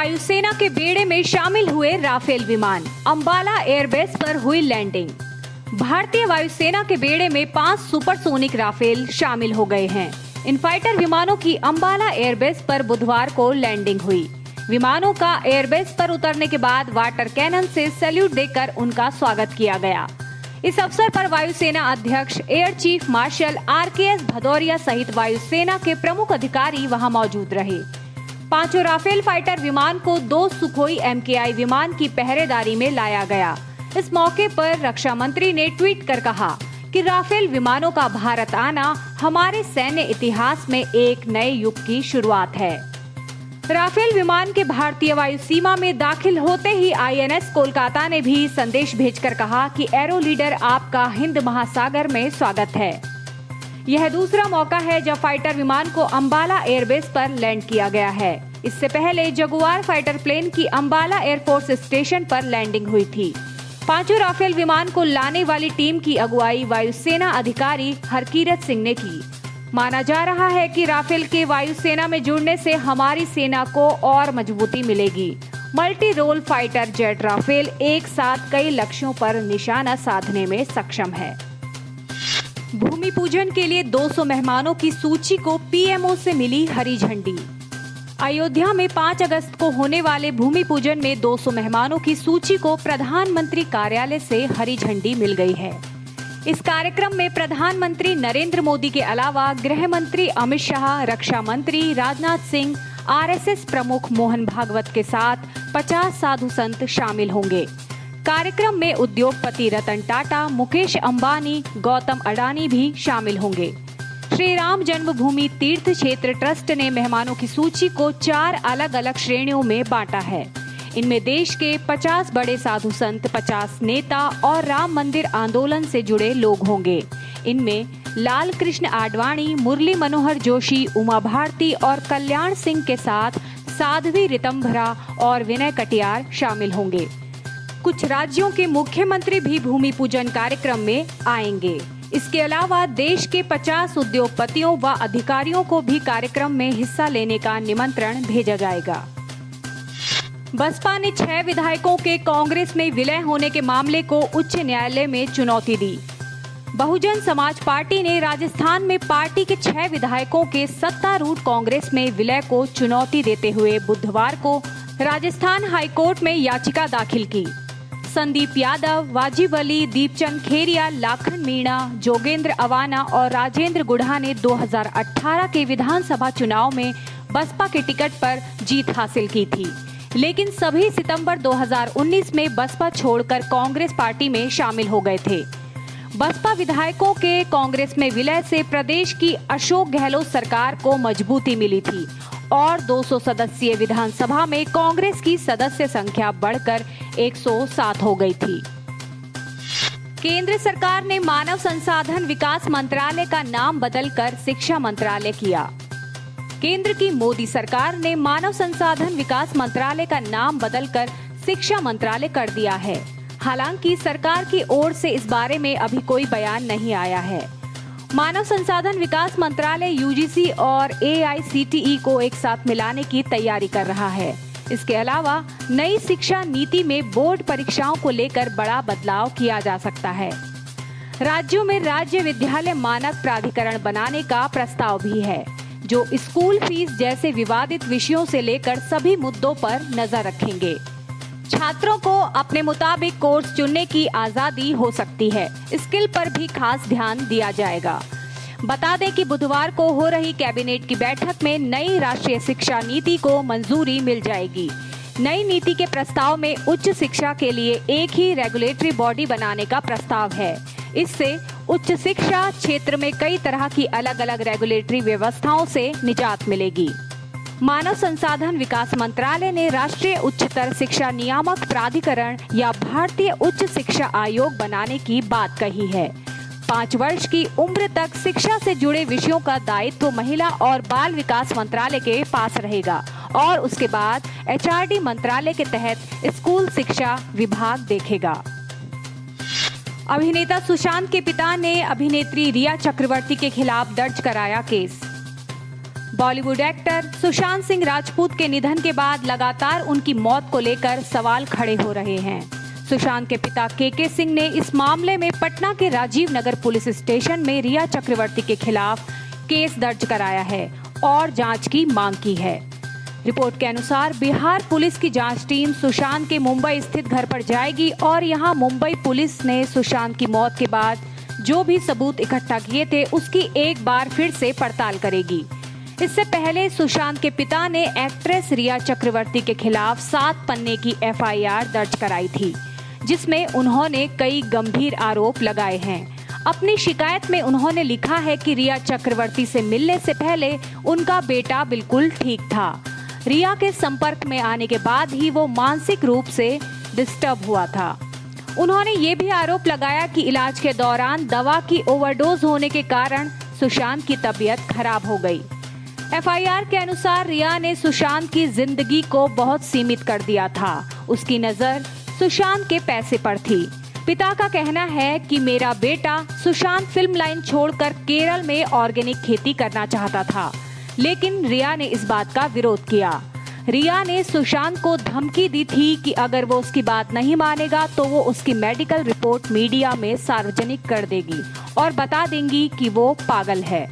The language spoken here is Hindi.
वायुसेना के बेड़े में शामिल हुए राफेल विमान, अंबाला एयरबेस पर हुई लैंडिंग। भारतीय वायुसेना के बेड़े में 5 सुपरसोनिक राफेल शामिल हो गए हैं। इन फाइटर विमानों की अंबाला एयरबेस पर बुधवार को लैंडिंग हुई। विमानों का एयरबेस पर उतरने के बाद वाटर कैनन से सैल्यूट देकर उनका स्वागत किया गया। इस अवसर पर वायुसेना अध्यक्ष air chief marshal RKS Bhadauria सहित वायुसेना के प्रमुख अधिकारी वहां मौजूद रहे। 5 राफेल फाइटर विमान को 2 सुखोई MKI विमान की पहरेदारी में लाया गया। इस मौके पर रक्षा मंत्री ने ट्वीट कर कहा कि राफेल विमानों का भारत आना हमारे सैन्य इतिहास में एक नए युग की शुरुआत है। राफेल विमान के भारतीय वायु सीमा में दाखिल होते ही INS कोलकाता ने भी संदेश भेजकर कहा कि एरो लीडर आपका हिंद महासागर में स्वागत है। यह दूसरा मौका है जब फाइटर विमान को अंबाला एयरबेस पर लैंड किया गया है। इससे पहले जगुआर फाइटर प्लेन की अंबाला एयरफोर्स स्टेशन पर लैंडिंग हुई थी। 5 राफेल विमान को लाने वाली टीम की अगुवाई वायुसेना अधिकारी हरकीरत सिंह ने की। माना जा रहा है कि राफेल के वायुसेना में जुड़ने से हमारी सेना को और मजबूती मिलेगी। Multi role fighter jet Rafale एक साथ कई लक्ष्यों पर निशाना साधने में सक्षम है। भूमि पूजन के लिए 200 मेहमानों की सूची को PMO से मिली हरी झंडी। अयोध्या में 5 अगस्त को होने वाले भूमि पूजन में 200 मेहमानों की सूची को प्रधानमंत्री कार्यालय से हरी झंडी मिल गई है। इस कार्यक्रम में प्रधानमंत्री नरेंद्र मोदी के अलावा गृह मंत्री अमित शाह, रक्षा मंत्री राजनाथ सिंह, RSS प्रमुख मोहन भागवत के साथ 50 साधु संत शामिल होंगे। कार्यक्रम में उद्योगपति रतन टाटा, मुकेश अंबानी, गौतम अडानी भी शामिल होंगे। श्री राम जन्मभूमि तीर्थ क्षेत्र ट्रस्ट ने मेहमानों की सूची को 4 अलग अलग श्रेणियों में बांटा है। इनमें देश के 50 बड़े साधु संत, 50 नेता और राम मंदिर आंदोलन से जुड़े लोग होंगे। इनमें लाल कृष्ण आडवाणी, मुरली मनोहर जोशी, उमा भारती और कल्याण सिंह के साथ साध्वी रितंभरा और विनय कटियार शामिल होंगे। कुछ राज्यों के मुख्यमंत्री भी भूमि पूजन कार्यक्रम में आएंगे। इसके अलावा देश के 50 उद्योगपतियों व अधिकारियों को भी कार्यक्रम में हिस्सा लेने का निमंत्रण भेजा जाएगा। बसपा ने 6 विधायकों के कांग्रेस में विलय होने के मामले को उच्च न्यायालय में चुनौती दी। बहुजन समाज पार्टी ने राजस्थान में पार्टी के 6 विधायकों के सत्तारूढ़ कांग्रेस में विलय को चुनौती देते हुए बुधवार को राजस्थान हाईकोर्ट में याचिका दाखिल की। संदीप यादव, वाजिब अली, दीपचंद खेरिया, लाखन मीणा, जोगेंद्र अवाना और राजेंद्र गुढ़ा ने 2018 के विधानसभा चुनाव में बसपा के टिकट पर जीत हासिल की थी, लेकिन सभी सितंबर 2019 में बसपा छोड़कर कांग्रेस पार्टी में शामिल हो गए थे। बसपा विधायकों के कांग्रेस में विलय से प्रदेश की अशोक गहलोत सरकार को मजबूती मिली थी और 200 सदस्यीय विधानसभा में कांग्रेस की सदस्य संख्या बढ़कर 107 हो गई थी। केंद्र सरकार ने मानव संसाधन विकास मंत्रालय का नाम बदलकर शिक्षा मंत्रालय किया। केंद्र की मोदी सरकार ने मानव संसाधन विकास मंत्रालय का नाम बदलकर शिक्षा मंत्रालय कर दिया है। हालांकि सरकार की ओर से इस बारे में अभी कोई बयान नहीं आया है। मानव संसाधन विकास मंत्रालय UGC और AICTE को एक साथ मिलाने की तैयारी कर रहा है। इसके अलावा नई शिक्षा नीति में बोर्ड परीक्षाओं को लेकर बड़ा बदलाव किया जा सकता है। राज्यों में राज्य विद्यालय मानक प्राधिकरण बनाने का प्रस्ताव भी है, जो स्कूल फीस जैसे विवादित विषयों से लेकर सभी मुद्दों पर नजर रखेंगे। छात्रों को अपने मुताबिक कोर्स चुनने की आजादी हो सकती है। स्किल पर भी खास ध्यान दिया जाएगा। बता दें कि बुधवार को हो रही कैबिनेट की बैठक में नई राष्ट्रीय शिक्षा नीति को मंजूरी मिल जाएगी। नई नीति के प्रस्ताव में उच्च शिक्षा के लिए एक ही रेगुलेटरी बॉडी बनाने का प्रस्ताव है। इससे उच्च शिक्षा क्षेत्र में कई तरह की अलग अलग रेगुलेटरी व्यवस्थाओं से निजात मिलेगी। मानव संसाधन विकास मंत्रालय ने राष्ट्रीय उच्चतर शिक्षा नियामक प्राधिकरण या भारतीय उच्च शिक्षा आयोग बनाने की बात कही है। 5 वर्ष की उम्र तक शिक्षा से जुड़े विषयों का दायित्व महिला और बाल विकास मंत्रालय के पास रहेगा और उसके बाद HRD मंत्रालय के तहत स्कूल शिक्षा विभाग देखेगा। अभिनेता सुशांत के पिता ने अभिनेत्री रिया चक्रवर्ती के खिलाफ दर्ज कराया केस। बॉलीवुड एक्टर सुशांत सिंह राजपूत के निधन के बाद लगातार उनकी मौत को लेकर सवाल खड़े हो रहे हैं। सुशांत के पिता के सिंह ने इस मामले में पटना के राजीव नगर पुलिस स्टेशन में रिया चक्रवर्ती के खिलाफ केस दर्ज कराया है और जांच की मांग की है। रिपोर्ट के अनुसार बिहार पुलिस की जांच टीम सुशांत के मुंबई स्थित घर पर जाएगी और यहां मुंबई पुलिस ने सुशांत की मौत के बाद जो भी सबूत इकट्ठा किए थे उसकी एक बार फिर से पड़ताल करेगी। इससे पहले सुशांत के पिता ने एक्ट्रेस रिया चक्रवर्ती के खिलाफ 7 पन्ने की FIR दर्ज कराई थी, जिसमें उन्होंने कई गंभीर आरोप लगाए हैं। अपनी शिकायत में उन्होंने लिखा है कि रिया चक्रवर्ती से मिलने से पहले उनका बेटा बिल्कुल ठीक था। रिया के संपर्क में आने के बाद ही वो मानसिक रूप से डिस्टर्ब हुआ था। उन्होंने ये भी आरोप लगाया कि इलाज के दौरान दवा की ओवरडोज होने के कारण सुशांत की तबीयत खराब हो गई। FIR के अनुसार रिया ने सुशांत की जिंदगी को बहुत सीमित कर दिया था। उसकी नजर सुशांत के पैसे पर थी। पिता का कहना है कि मेरा बेटा सुशांत फिल्म लाइन छोड़कर केरल में ऑर्गेनिक खेती करना चाहता था, लेकिन रिया ने इस बात का विरोध किया। रिया ने सुशांत को धमकी दी थी कि अगर वो उसकी बात नहीं मानेगा तो वो उसकी मेडिकल रिपोर्ट मीडिया में सार्वजनिक कर देगी और बता देंगी कि वो पागल है।